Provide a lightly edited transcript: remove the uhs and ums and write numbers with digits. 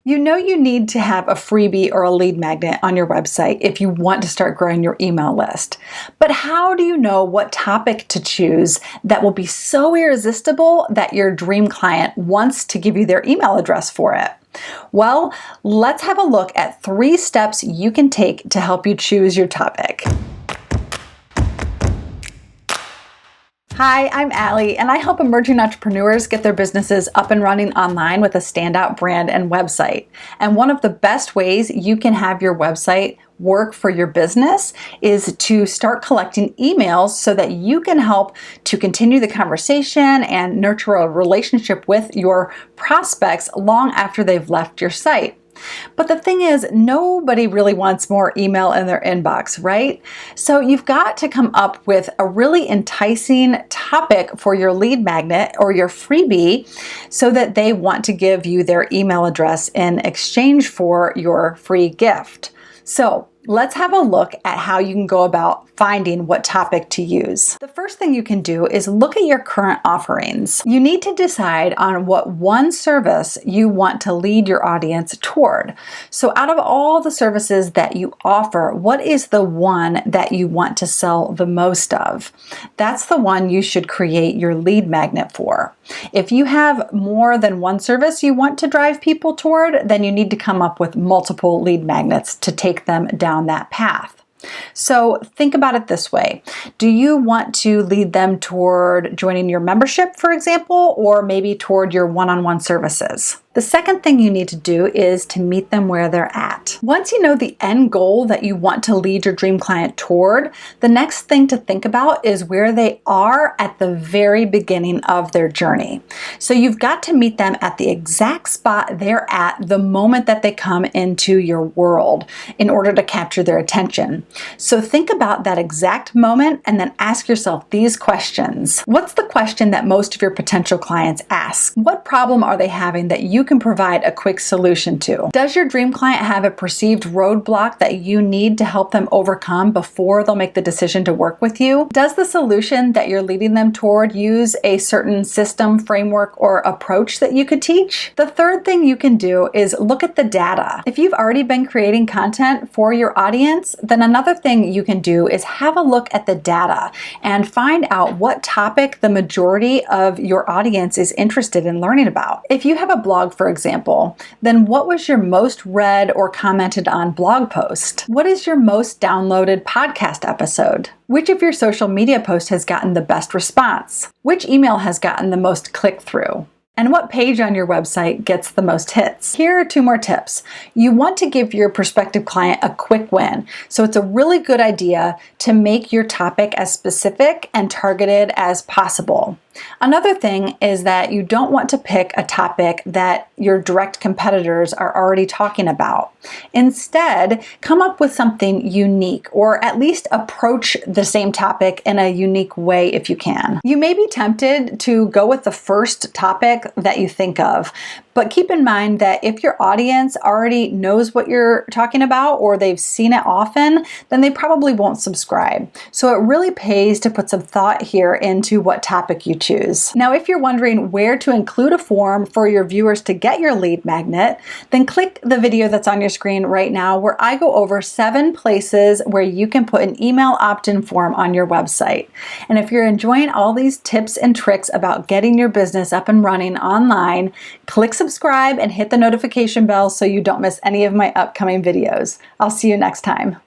You know you need to have a freebie or a lead magnet on your website if you want to start growing your email list. But how do you know what topic to choose that will be so irresistible that your dream client wants to give you their email address for it? Well, let's have a look at 3 steps you can take to help you choose your topic. Hi, I'm Alli, and I help emerging entrepreneurs get their businesses up and running online with a standout brand and website. And one of the best ways you can have your website work for your business is to start collecting emails so that you can help to continue the conversation and nurture a relationship with your prospects long after they've left your site. But the thing is, nobody really wants more email in their inbox, right? So you've got to come up with a really enticing topic for your lead magnet or your freebie so that they want to give you their email address in exchange for your free gift. So let's have a look at how you can go about finding what topic to use. The first thing you can do is look at your current offerings. You need to decide on what one service you want to lead your audience toward. So out of all the services that you offer, what is the one that you want to sell the most of? That's the one you should create your lead magnet for. If you have more than one service you want to drive people toward, then you need to come up with multiple lead magnets to take them down that path. So think about it this way. Do you want to lead them toward joining your membership, for example, or maybe toward your one-on-one services? The second thing you need to do is to meet them where they're at. Once you know the end goal that you want to lead your dream client toward, the next thing to think about is where they are at the very beginning of their journey. So you've got to meet them at the exact spot they're at the moment that they come into your world in order to capture their attention. So think about that exact moment and then ask yourself these questions. What's the question that most of your potential clients ask? What problem are they having that you can provide a quick solution to? Does your dream client have a perceived roadblock that you need to help them overcome before they'll make the decision to work with you? Does the solution that you're leading them toward use a certain system, framework, or approach that you could teach? The third thing you can do is look at the data. If you've already been creating content for your audience, then another thing you can do is have a look at the data and find out what topic the majority of your audience is interested in learning about. If you have a blog, for example, then what was your most read or commented on blog post? What is your most downloaded podcast episode? Which of your social media posts has gotten the best response? Which email has gotten the most click-through? And what page on your website gets the most hits? Here are 2 more tips. You want to give your prospective client a quick win. So it's a really good idea to make your topic as specific and targeted as possible. Another thing is that you don't want to pick a topic that your direct competitors are already talking about. Instead, come up with something unique, or at least approach the same topic in a unique way if you can. You may be tempted to go with the first topic that you think of, but keep in mind that if your audience already knows what you're talking about or they've seen it often, then they probably won't subscribe. So it really pays to put some thought here into what topic you choose. Now, if you're wondering where to include a form for your viewers to get your lead magnet, then click the video that's on your screen right now where I go over 7 places where you can put an email opt-in form on your website. And if you're enjoying all these tips and tricks about getting your business up and running online, click subscribe and hit the notification bell so you don't miss any of my upcoming videos. I'll see you next time.